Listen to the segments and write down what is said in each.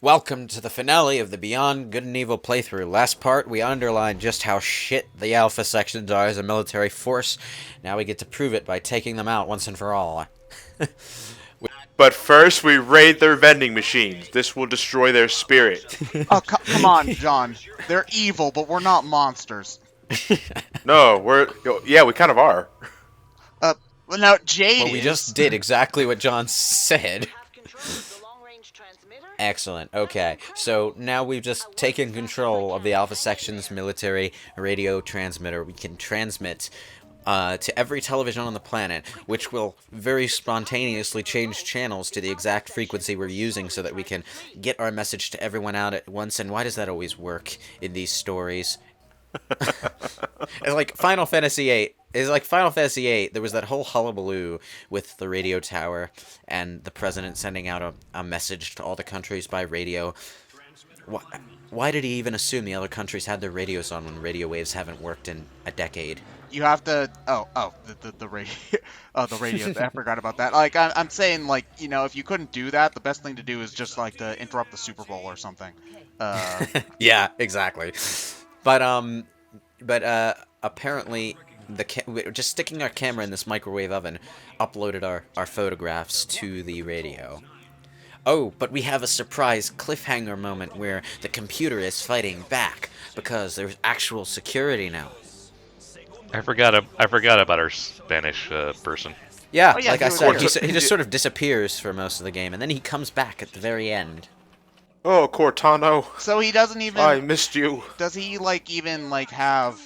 Welcome to the finale of the Beyond Good and Evil playthrough. Last part, we underlined just how shit the Alpha sections are as a military force. Now we get to prove it by taking them out once and for all. But first, we raid their vending machines. This will destroy their spirit. Oh, come on, John. They're evil, but we're not monsters. No, yeah, we kind of are. Well, now, Jade Well, we just did exactly what John said. Excellent. Okay, so now we've just taken control of the Alpha Section's military radio transmitter. We can transmit to every television on the planet, which will very spontaneously change channels to the exact frequency we're using so that we can get our message to everyone out at once. And why does that always work in these stories? It's like Final Fantasy VIII. It's like Final Fantasy VIII. There was that whole hullabaloo with the radio tower and the president sending out a message to all the countries by radio. Why did he even assume the other countries had their radios on when radio waves haven't worked in a decade? You have to. The radio. Oh, the radio. I forgot about that. Like, I'm saying, like, you know, if you couldn't do that, the best thing to do is just like to interrupt the Super Bowl or something. Yeah, exactly. But apparently, just sticking our camera in this microwave oven uploaded our photographs to the radio. Oh, but we have a surprise cliffhanger moment where the computer is fighting back because there's actual security now. I forgot about our Spanish person. Yeah, Oh, yeah, like he I was said, there. he just sort of disappears for most of the game, and then he comes back at the very end. Oh, Cortano, So he doesn't even. I missed you. Does he like even like have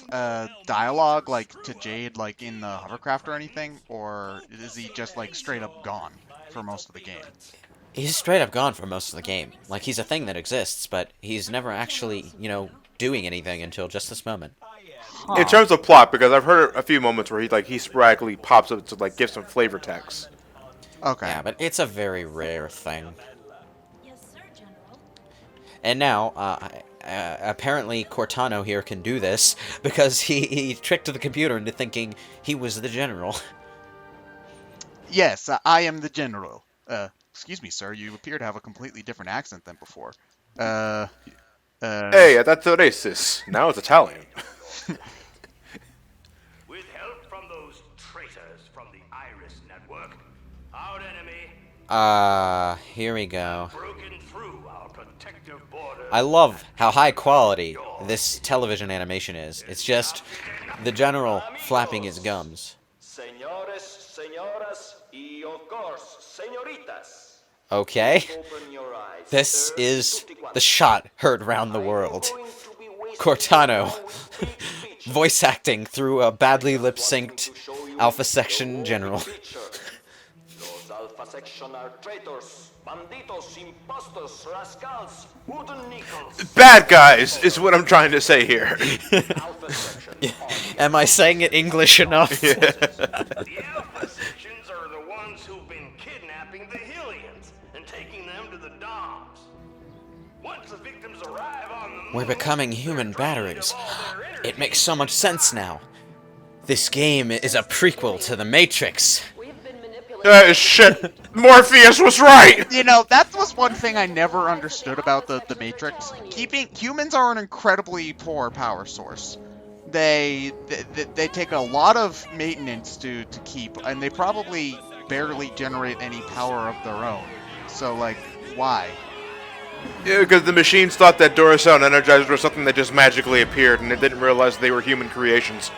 dialogue like to Jade like in the hovercraft or anything, or is he just like straight up gone for most of the game? He's straight up gone for most of the game. Like, he's a thing that exists, but he's never actually, doing anything until just this moment. In terms of plot, because I've heard a few moments where he sporadically pops up to like give some flavor text. Okay. Yeah, but it's a very rare thing. And now, apparently Cortano here can do this, because he tricked the computer into thinking he was the general. Yes, I am the general. Excuse me, sir. You appear to have a completely different accent than before. Hey, that's racist. Now it's Italian. With help from those traitors from the Iris Network, our enemy Here we go. broken through our protective border. I love how high quality this television animation is. It's just the general flapping his gums. Señores, señoras, y of course, señoritas. Okay? Open your eyes. This is the shot heard round the world. Cortano, voice acting through a badly lip-synced Alpha Section general. Those Alpha Section are traitors, banditos, impostors, rascals, wooden nickels. Bad guys is what I'm trying to say here. Alpha Section. Am I saying it English enough? The Alpha Sections are the ones who've been kidnapping the Hylians and taking them to the DOMs. Once the victims arrive on the moon, We're becoming human they're drained batteries. of all their energy. It makes so much sense now. This game is a prequel to The Matrix. Shit. Morpheus was right. You know, that was one thing I never understood about the Matrix. Humans are an incredibly poor power source. They take a lot of maintenance to keep, and they probably barely generate any power of their own. So, like, why? Yeah, because the machines thought that Duracell and Energizer was something that just magically appeared, and they didn't realize they were human creations.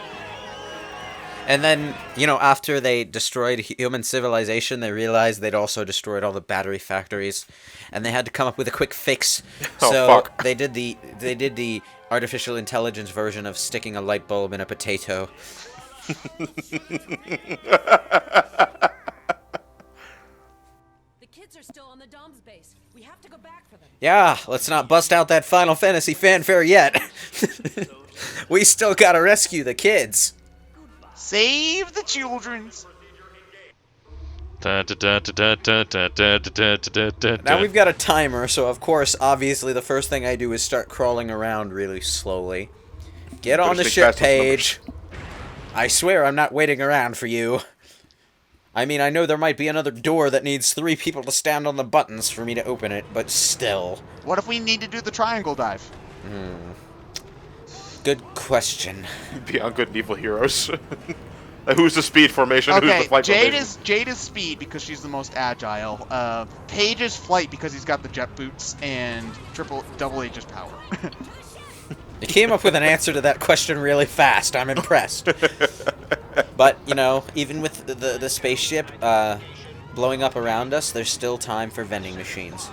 And then, after they destroyed human civilization, they realized they'd also destroyed all the battery factories, and they had to come up with a quick fix. Oh, So fuck. they did the artificial intelligence version of sticking a light bulb in a potato. The kids are still on the Dom's base. We have to go back for them. Yeah, let's not bust out that Final Fantasy fanfare yet. We still gotta rescue the kids. Save the children's. Now we've got a timer, so of course, obviously, the first thing I do is start crawling around really slowly. Get on the stick ship fast as page. I swear I'm not waiting around for you. I mean, I know there might be another door that needs 3 people to stand on the buttons for me to open it, but still. What if we need to do the triangle dive? Good question. Beyond good and evil heroes. Who's the speed formation? Who's Okay, the flight Jade formation? is speed because she's the most agile. Paige is flight because he's got the jet boots, and Double H is power. You came up with an answer to that question really fast. I'm impressed. But, you know, even with the spaceship blowing up around us, there's still time for vending machines.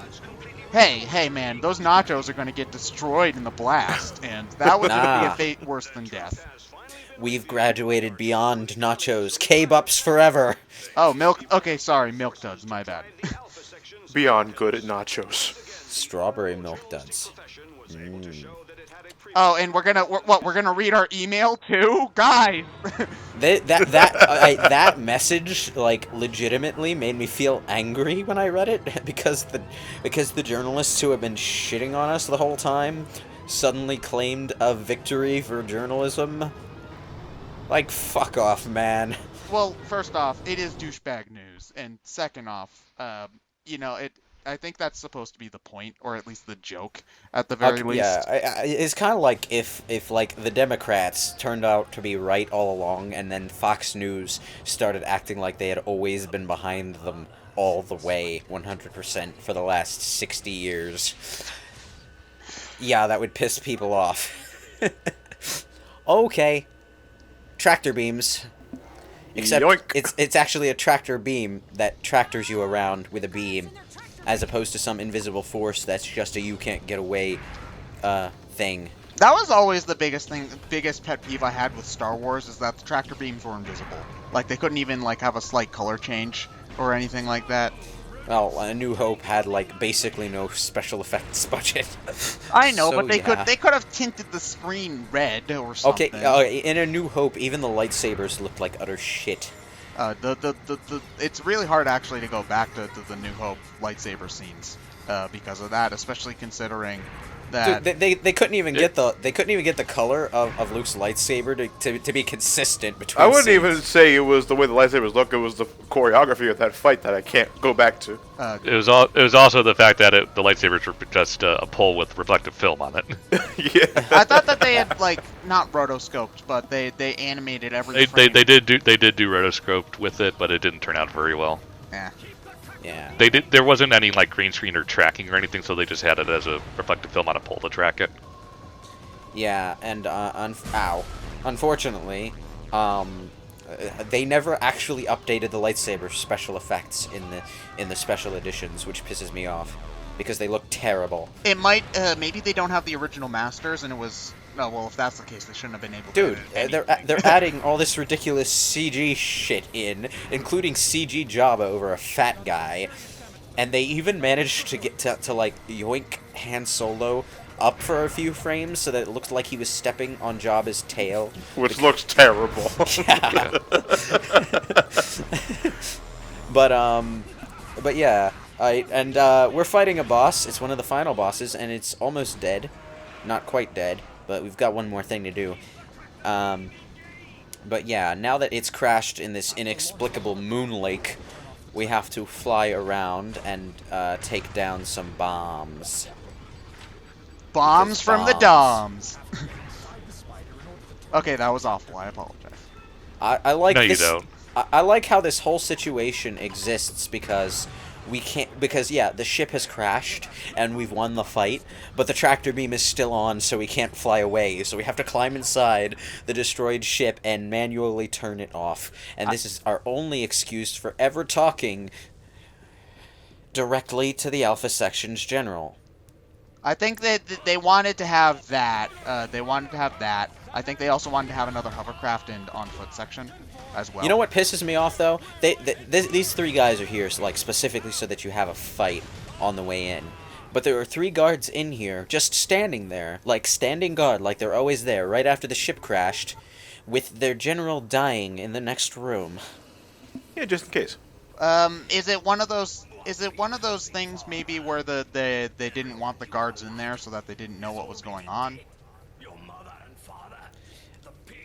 Hey, man, those nachos are going to get destroyed in the blast, and that was going to be a fate worse than death. We've graduated beyond nachos. K-Bups forever. Oh, milk. Okay, sorry, milk duds. My bad. Beyond good at nachos. Strawberry milk duds. Oh, and we're gonna read our email too, guys. That message, like, legitimately made me feel angry when I read it because the journalists who have been shitting on us the whole time suddenly claimed a victory for journalism. Like, fuck off, man. Well, first off, it is douchebag news, and second off, you know, I think that's supposed to be the point, or at least the joke, at the very least. Yeah, it's kind of like if like the Democrats turned out to be right all along, and then Fox News started acting like they had always been behind them all the way, 100% for the last 60 years. Yeah, that would piss people off. Okay. Tractor beams. Except Yoink. it's actually a tractor beam that tractors you around with a beam, as opposed to some invisible force that's just a you can't get away thing. That was always the biggest pet peeve I had with Star Wars, is that the tractor beams were invisible. Like, they couldn't even, like, have a slight color change or anything like that. Well, A New Hope had, like, basically no special effects budget. I know, So, but they yeah. could have tinted the screen red or something. Okay, in A New Hope, even the lightsabers looked like utter shit. It's really hard actually to go back to the New Hope lightsaber scenes because of that, especially considering that Dude, they couldn't even get the color of Luke's lightsaber to be consistent between. I wouldn't scenes. even say it was the way the lightsabers look. It was the choreography of that fight that I can't go back to. It was also the fact that the lightsabers were just a pole with reflective film on it. Yeah. I thought that they had, like, not rotoscoped, but they animated every frame. They did do rotoscoped with it, but it didn't turn out very well. Yeah. Yeah. There wasn't any like green screen or tracking or anything, so they just had it as a reflective film on a pole to track it. Yeah, and unfortunately, they never actually updated the lightsaber special effects in the special editions, which pisses me off because they look terrible. It might maybe they don't have the original masters, and it was. No, well, if that's the case, they shouldn't have been able to. Dude, edit anything. they're adding all this ridiculous CG shit in, including CG Jabba over a fat guy, and they even managed to get to like yoink Han Solo up for a few frames so that it looked like he was stepping on Jabba's tail. Which looks terrible. Yeah. But yeah, we're fighting a boss. It's one of the final bosses, and it's almost dead. Not quite dead, but we've got one more thing to do. But yeah, now that it's crashed in this inexplicable moon lake, we have to fly around and take down some bombs. Bombs from the bombs. Doms. Okay, that was awful. I apologize. I like No, you this. don't. I like how this whole situation exists because yeah, the ship has crashed and we've won the fight, but the tractor beam is still on, so we can't fly away. So we have to climb inside the destroyed ship and manually turn it off. And this is our only excuse for ever talking directly to the Alpha Section's general. I think that they wanted to have that. I think they also wanted to have another hovercraft and on-foot section as well. You know what pisses me off though? These 3 guys are here, so, like, specifically so that you have a fight on the way in. But there are 3 guards in here, just standing there, like standing guard, like they're always there, right after the ship crashed, with their general dying in the next room. Yeah, just in case. Is it one of those things maybe where they didn't want the guards in there so that they didn't know what was going on?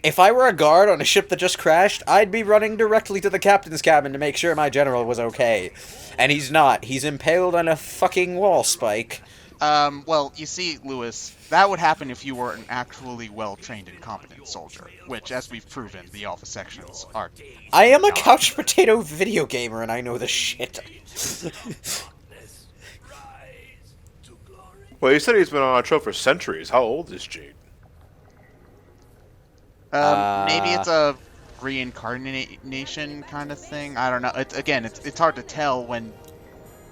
If I were a guard on a ship that just crashed, I'd be running directly to the captain's cabin to make sure my general was okay. And he's not. He's impaled on a fucking wall spike. Well, you see, Lewis, that would happen if you were an actually well-trained and competent soldier, which, as we've proven, the Alpha sections are. I am a couch potato video gamer, and I know the shit. Well, you said he's been on our show for centuries. How old is Jade? Maybe it's a reincarnation kind of thing. I don't know. It's hard to tell when.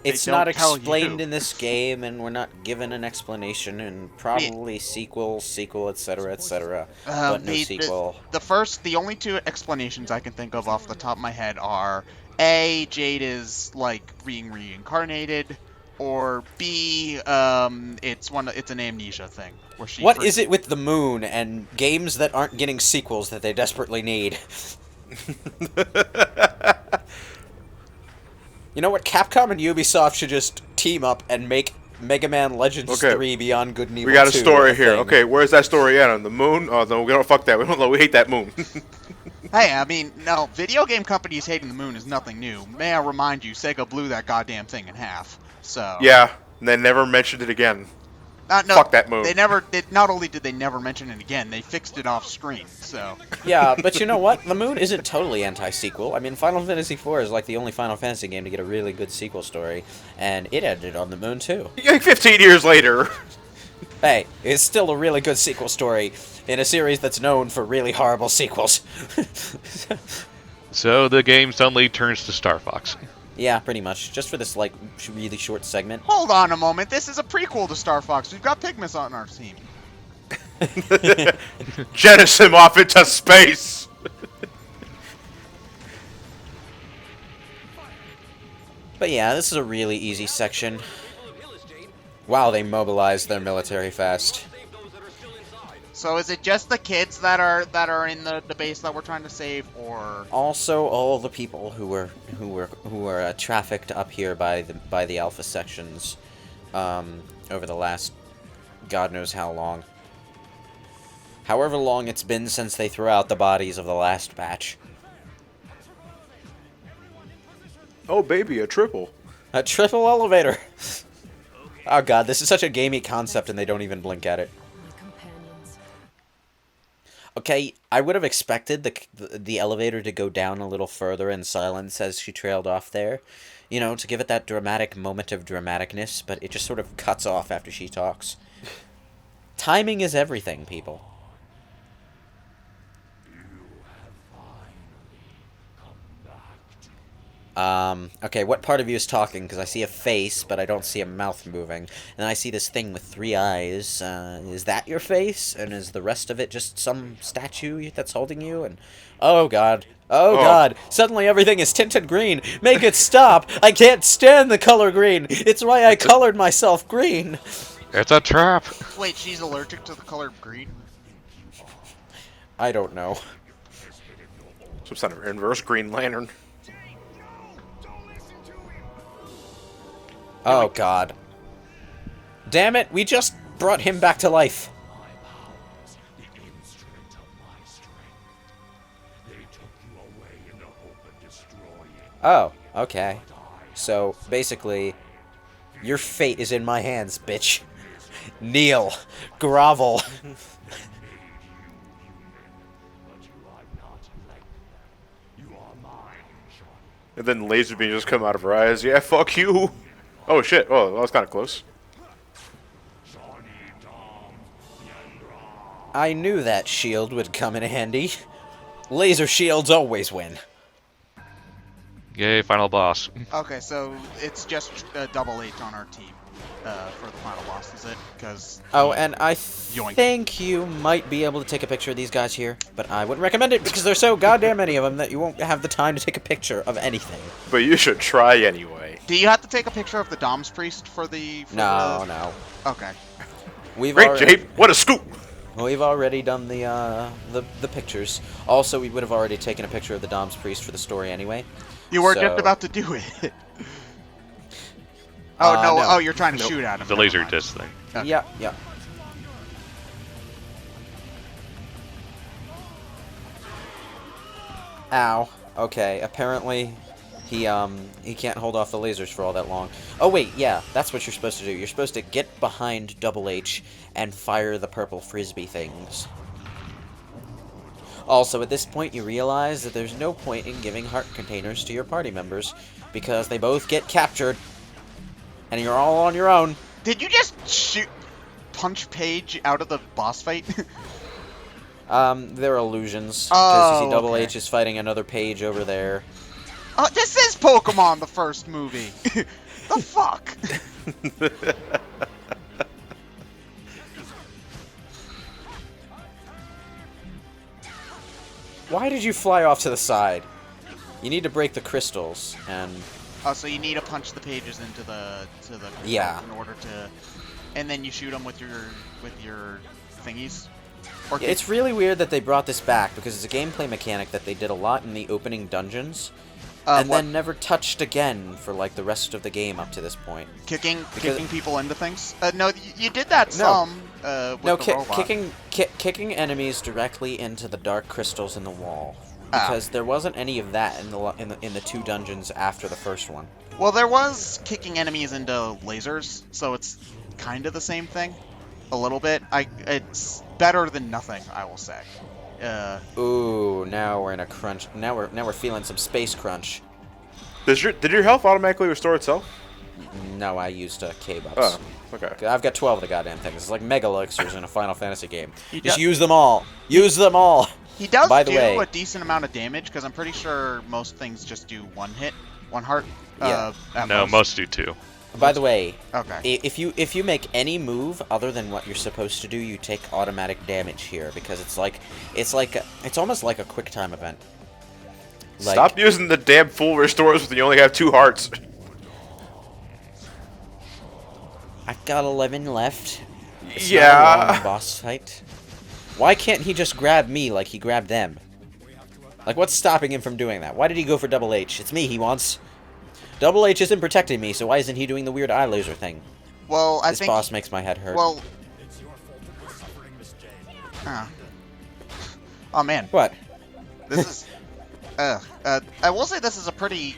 It's don't not tell explained you. in this game, and we're not given an explanation, and probably sequel, etc., etc. But no sequel. The only two explanations I can think of off the top of my head are A, Jade is like being reincarnated, or B, it's an amnesia thing where she. What is it with the moon and games that aren't getting sequels that they desperately need? You know what? Capcom and Ubisoft should just team up and make Mega Man Legends 3 Beyond Good and Evil 2. We got a story here. Thing. Okay, where's that story at? On the moon? Oh, no, we don't fuck that. We hate that moon. Hey, I mean, no, video game companies hating the moon is nothing new. May I remind you, Sega blew that goddamn thing in half. So. Yeah, and they never mentioned it again. No, fuck that moon. They never did. Not only did they never mention it again, they fixed it off screen. So. Yeah, but you know what? The moon isn't totally anti-sequel. I mean, Final Fantasy IV is like the only Final Fantasy game to get a really good sequel story, and it ended on the moon too. Like 15 years later. Hey, it's still a really good sequel story in a series that's known for really horrible sequels. So the game suddenly turns to Star Fox. Yeah, pretty much. Just for this, like, really short segment. Hold on a moment. This is a prequel to Star Fox. We've got Pygmus on our team. Jettison off into space. But yeah, this is a really easy section. Wow, they mobilized their military fast. So is it just the kids that are in the base that we're trying to save, or Also, all the people who were trafficked up here by the Alpha sections, over the last God knows how long. However long it's been since they threw out the bodies of the last batch. Oh, baby, a triple. A triple elevator. Oh god, this is such a gamey concept, and they don't even blink at it. Okay, I would have expected the elevator to go down a little further in silence as she trailed off there. You know, to give it that dramatic moment of dramaticness, but it just sort of cuts off after she talks. Timing is everything, people. Okay, what part of you is talking? Because I see a face, but I don't see a mouth moving. And then I see this thing with 3 eyes. Is that your face? And is the rest of it just some statue that's holding you? And oh god. Oh god. Suddenly everything is tinted green. Make it stop. I can't stand the color green. It's why I colored myself green. It's a trap. wait, she's allergic to the color green? I don't know. Some sort of inverse Green Lantern. Oh god. Damn it, we just brought him back to life. Oh, okay. So, basically, your fate is in my hands, bitch. Kneel. Grovel. And then laser beams just come out of her eyes. Yeah, fuck you. Oh shit. Oh, that was kind of close. I knew that shield would come in handy. Laser shields always win. Yay, final boss. Okay, so it's just double H on our team for the final boss, is it? Because Oh, and I Yoink. think you might be able to take a picture of these guys here, but I wouldn't recommend it because there's so goddamn many of them that you won't have the time to take a picture of anything. But you should try anyway. do you have to take a picture of the Dom's priest for the? No. Okay. We've Great, already, Jabe. What a scoop. We've already done the pictures. Also, we would have already taken a picture of the Dom's priest for the story anyway. You were So- just about to do it. Oh no! no. Oh, you're trying to shoot at him. The Never laser mind. disc thing. Okay. Yeah, yeah. Ow. Okay, apparently he can't hold off the lasers for all that long. Oh wait, yeah, that's what you're supposed to do. You're supposed to get behind Double H and fire the purple frisbee things. Also, at this point, you realize that there's no point in giving heart containers to your party members, because they both get captured, and you're all on your own. Did you just punch Paige out of the boss fight? They're illusions, because you see Double okay. H is fighting another Page over there. Oh, this is Pokemon, the first movie. The fuck? Why did you fly off to the side? You need to break the crystals, and... Oh, so you need to punch the pages into the Yeah. in order to, and then you shoot them with your thingies. Or Yeah, it's really weird that they brought this back, because it's a gameplay mechanic that they did a lot in the opening dungeons, and then never touched again for like the rest of the game up to this point. kicking people into things. No, you did that some. With No, the robot. kicking enemies directly into the dark crystals in the wall, because there wasn't any of that in the two dungeons after the first one. Well, there was kicking enemies into lasers, so it's kind of the same thing, a little bit. It's better than nothing, I will say. Ooh, now we're in a crunch. Now we're feeling some space crunch. Did your health automatically restore itself? No, I used K-Bucks. Oh, okay. I've got 12 of the goddamn things. It's like Mega Elixirs in a Final Fantasy game. Just use them all. Use them all. He does By the do way, a decent amount of damage, because I'm pretty sure most things just do one hit, one heart. Yeah. At No, most do too. by the way, Okay. if you make any move other than what you're supposed to do, you take automatic damage here, because it's almost like a quick time event. Like, Stop using the damn full restores when you only have 2 hearts. I've got 11 left. It's Yeah. not a long boss fight. Why can't he just grab me like he grabbed them? Like, what's stopping him from doing that? Why did he go for Double H? It's me he wants. Double H isn't protecting me, so why isn't he doing the weird eye laser thing? Well, I This think. boss makes my head hurt. Well. Oh man. What? This is. I will say this is a pretty,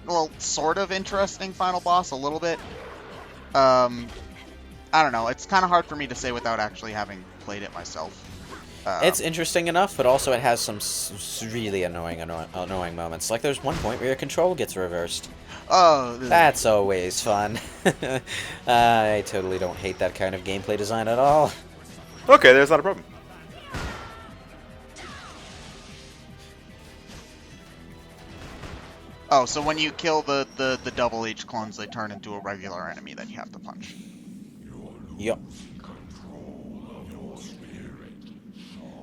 well, sort of interesting final boss. A little bit. I don't know. It's kind of hard for me to say without actually having played it myself. It's interesting enough, but also it has some really annoying moments. Like there's one point where your control gets reversed. Oh. That's always fun. I totally don't hate that kind of gameplay design at all. Okay, there's not a problem. Oh, so when you kill the Double H clones, they turn into a regular enemy that you have to punch. Yup.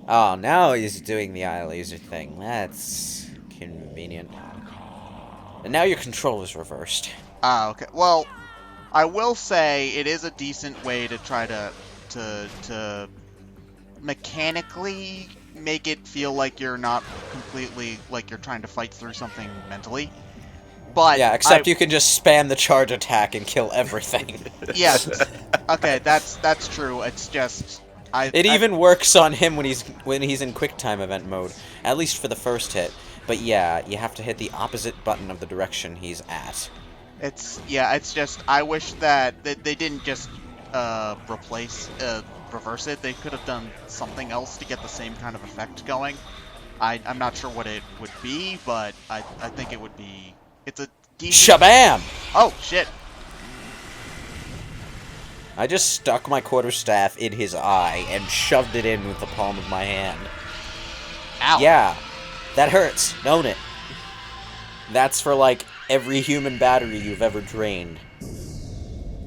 Oh, now he's doing the eye laser thing. That's convenient. And now your control is reversed. Ah, okay. Well, I will say it is a decent way to try to mechanically make it feel like you're not completely, like you're trying to fight through something mentally. But Yeah, except you can just spam the charge attack and kill everything. Yeah. Okay, that's true. It's just It even works on him when he's in quick time event mode, at least for the first hit. But yeah, you have to hit the opposite button of the direction he's at. It's just I wish that they didn't just reverse it. They could have done something else to get the same kind of effect going. I'm not sure what it would be, but I think it would be. It's a decent. Shabam! Oh shit! I just stuck my quarterstaff in his eye and shoved it in with the palm of my hand. Ow! Yeah, that hurts, don't it? That's for like every human battery you've ever drained.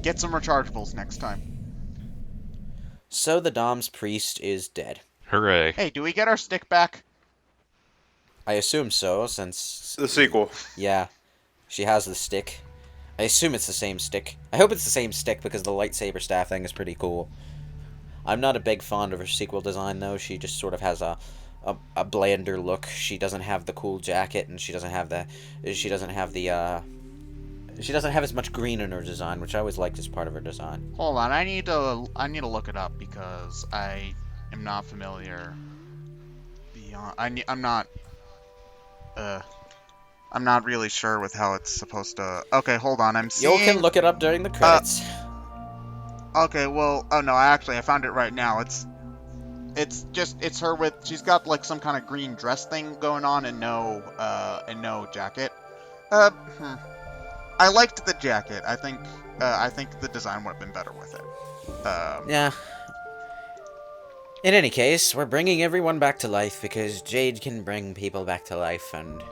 Get some rechargeables next time. So the Dom's priest is dead. Hooray. Hey, do we get our stick back? I assume so, since The sequel. yeah, she has the stick. I assume it's the same stick. I hope it's the same stick because the lightsaber staff thing is pretty cool. I'm not a big fond of her sequel design though. She just sort of has a blander look. She doesn't have the cool jacket, and she doesn't have as much green in her design, which I always liked as part of her design. Hold on, I need to look it up because I am not familiar. I'm not. I'm not really sure with how it's supposed to... Okay, hold on, I'm seeing... You can look it up during the credits. Okay, well, oh no, I found it right now. It's her with, she's got like some kind of green dress thing going on and no jacket. I liked the jacket. I think the design would have been better with it. Yeah. In any case, we're bringing everyone back to life because Jade can bring people back to life, and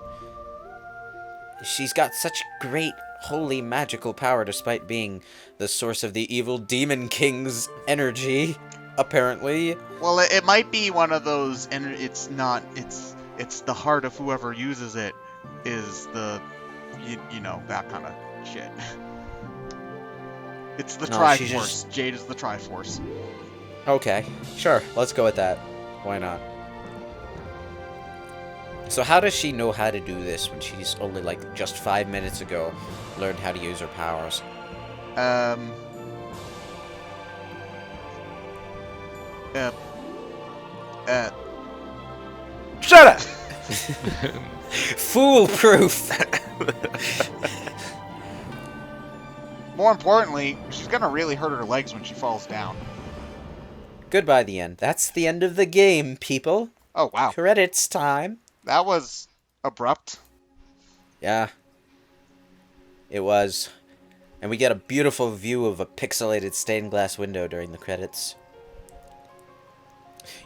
she's got such great, holy, magical power despite being the source of the evil Demon King's energy, apparently. Well, it might be one of those, and it's not, it's the heart of whoever uses it is the, you know, that kind of shit. It's the Triforce. Jade is the Triforce. Okay, sure, let's go with that. Why not? So how does she know how to do this when she's only, like, just 5 minutes ago learned how to use her powers? Shut up! Foolproof! More importantly, she's gonna really hurt her legs when she falls down. Goodbye, the end. That's the end of the game, people. Oh, wow. Credits time. That was abrupt. Yeah. It was. And we get a beautiful view of a pixelated stained glass window during the credits.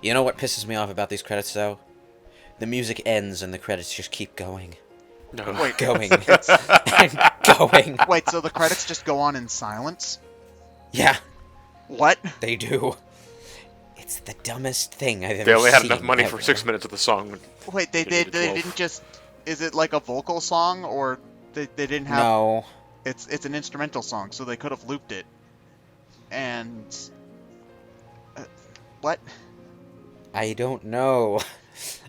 You know what pisses me off about these credits, though? The music ends and the credits just keep going. Wait, Going. And going. wait, so the credits just go on in silence? Yeah, What? they do. It's the dumbest thing I've ever seen. They only had enough money ever. for 6 minutes of the song. Wait, they needed 12. didn't just... Is it like a vocal song, or they didn't have... No. It's an instrumental song, so they could have looped it. And... what? I don't know.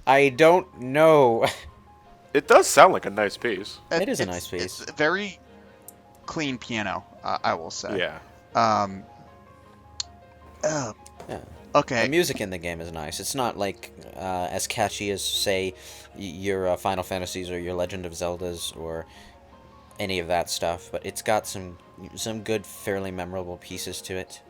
I don't know. It does sound like a nice piece. It is a nice piece. It's a very clean piano, I will say. Yeah. Yeah. Okay. The music in the game is nice. It's not like as catchy as, say, your Final Fantasies or your Legend of Zeldas or any of that stuff, but it's got some good, fairly memorable pieces to it.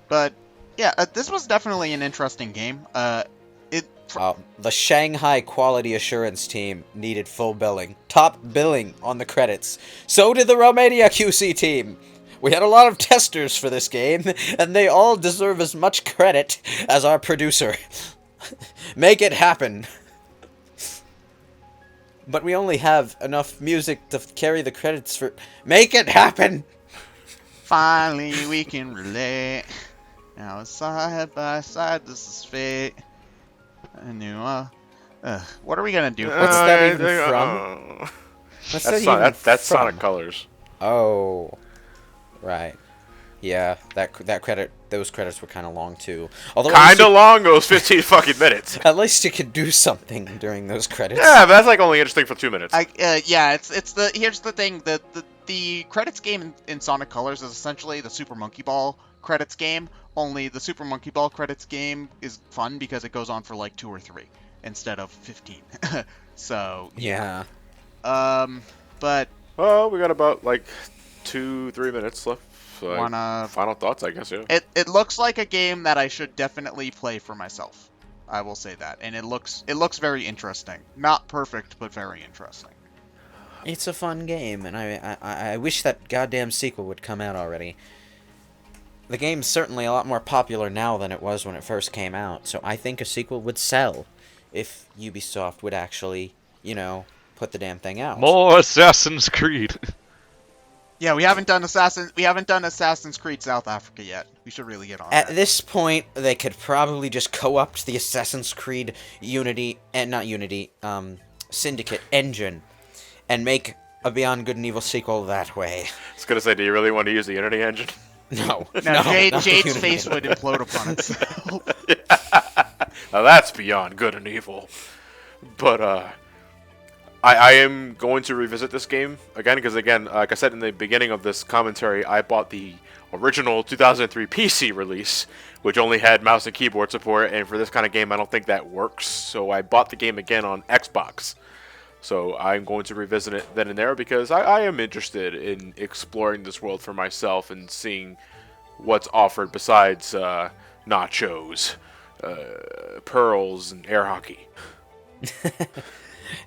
But yeah, this was definitely an interesting game. The Shanghai Quality Assurance team needed full billing. Top billing on the credits. So did the Romania QC team. We had a lot of testers for this game, and they all deserve as much credit as our producer. Make it happen. But we only have enough music to carry the credits for... Make it happen! Finally, we can relate. Now side by side, this is fate. I knew, what are we gonna do? What's that even from? What's that even That's from? Sonic Colors. Oh, right. Yeah, those credits were kind of long too. Although Kinda long, it was 15 fucking minutes. at least you could do something during those credits. Yeah, but that's like only interesting for 2 minutes. Yeah, here's the thing, the credits game in Sonic Colors is essentially the Super Monkey Ball credits game, only the Super Monkey Ball credits game is fun because it goes on for like 2 or 3 instead of 15. So, Yeah. but... Well, we got about like 2-3 minutes left. So Wanna... Final thoughts, I guess, yeah. It looks like a game that I should definitely play for myself. I will say that. And it looks very interesting. Not perfect, but very interesting. It's a fun game, and I wish that goddamn sequel would come out already. The game's certainly a lot more popular now than it was when it first came out, so I think a sequel would sell if Ubisoft would actually, you know, put the damn thing out. More Assassin's Creed. Yeah, we haven't done Assassin's Creed South Africa yet. We should really get on At that. this point, they could probably just co-opt the Assassin's Creed Syndicate engine and make a Beyond Good and Evil sequel that way. I was gonna say, do you really want to use the Unity engine? No. Now, not Jade's Unity. face would implode upon itself. Now that's Beyond Good and Evil. But, I am going to revisit this game again, because again, like I said in the beginning of this commentary, I bought the original 2003 PC release, which only had mouse and keyboard support, and for this kind of game I don't think that works, so I bought the game again on Xbox. So I'm going to revisit it then and there because I am interested in exploring this world for myself and seeing what's offered besides nachos, pearls, and air hockey.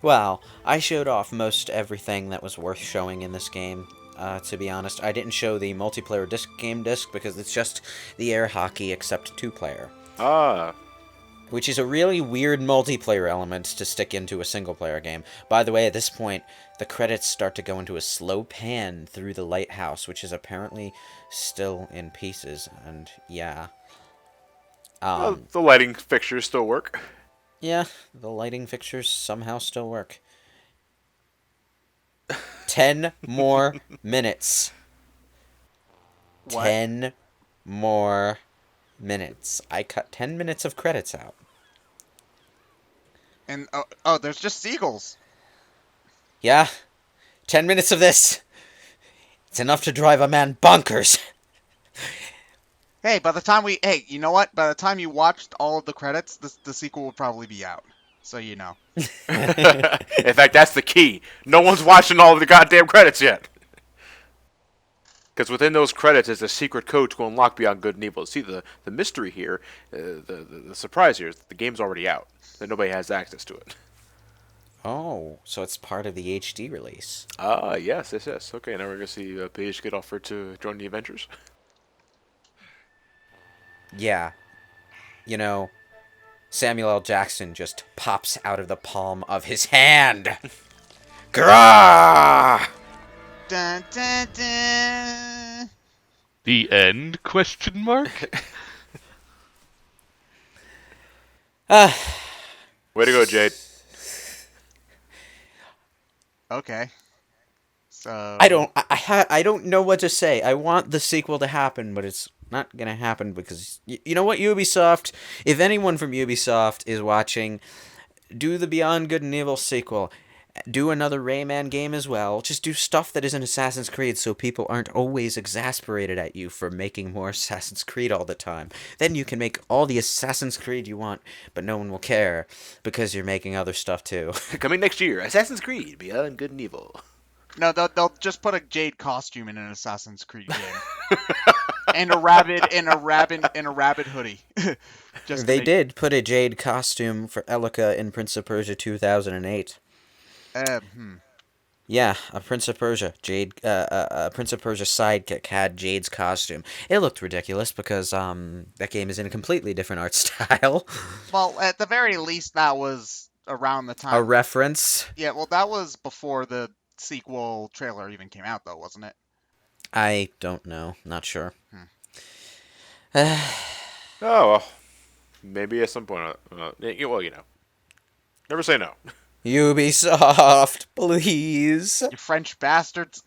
Well, I showed off most everything that was worth showing in this game. To be honest, I didn't show the multiplayer game disc because it's just the air hockey except 2-player. Ah. Which is a really weird multiplayer element to stick into a single-player game. By the way, at this point, the credits start to go into a slow pan through the lighthouse, which is apparently still in pieces, and yeah. Well, the lighting fixtures still work. Yeah, the lighting fixtures somehow still work. 10 more minutes. What? 10 more minutes. I cut 10 minutes of credits out. And oh, there's just seagulls. Yeah, 10 minutes of this. It's enough to drive a man bonkers. Hey, you know what? By the time you watched all of the credits, the sequel will probably be out. So you know. In fact, that's the key. No one's watching all of the goddamn credits yet. Because within those credits is a secret code to unlock Beyond Good and Evil. See, the mystery here, the surprise here is that the game's already out. That nobody has access to it. Oh, so it's part of the HD release. Ah, yes. Okay, now we're going to see Paige get offered to join the Avengers. Yeah. You know, Samuel L. Jackson just pops out of the palm of his hand. Grah! Dun, dun, dun. The end? Question mark. Way to go, Jade. Okay. So I don't know what to say. I want the sequel to happen, but it's not gonna happen because you know what, Ubisoft? If anyone from Ubisoft is watching, do the Beyond Good and Evil sequel. Do another Rayman game as well. Just do stuff that isn't Assassin's Creed so people aren't always exasperated at you for making more Assassin's Creed all the time. Then you can make all the Assassin's Creed you want, but no one will care because you're making other stuff too. Coming next year, Assassin's Creed Beyond Good and Evil. no, they'll just put a Jade costume in an Assassin's Creed game. and a rabbit hoodie. They did put a Jade costume for Elika in Prince of Persia 2008. Yeah, a Prince of Persia Prince of Persia sidekick had Jade's costume. It looked ridiculous because that game is in a completely different art style. Well, at the very least, that was around the time. A reference. Yeah, well, that was before the sequel trailer even came out, though, wasn't it? I don't know. Not sure. Oh, well. Maybe at some point. Well, you know. Never say no. Ubisoft, please. You French bastards.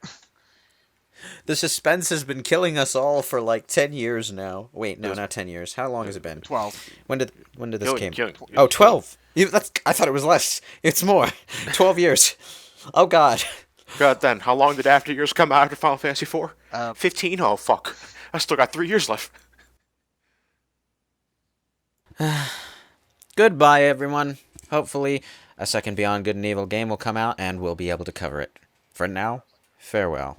The suspense has been killing us all for like 10 years now. Wait, no, not 10 years. How long has it been? 12. When did this game? Killing. Oh, 12. I thought it was less. It's more. 12 years. Oh God. God, then how long did After Years come out after Final Fantasy IV? 15. Oh fuck. I still got 3 years left. Goodbye, everyone. Hopefully, a second Beyond Good and Evil game will come out, and we'll be able to cover it. For now, farewell.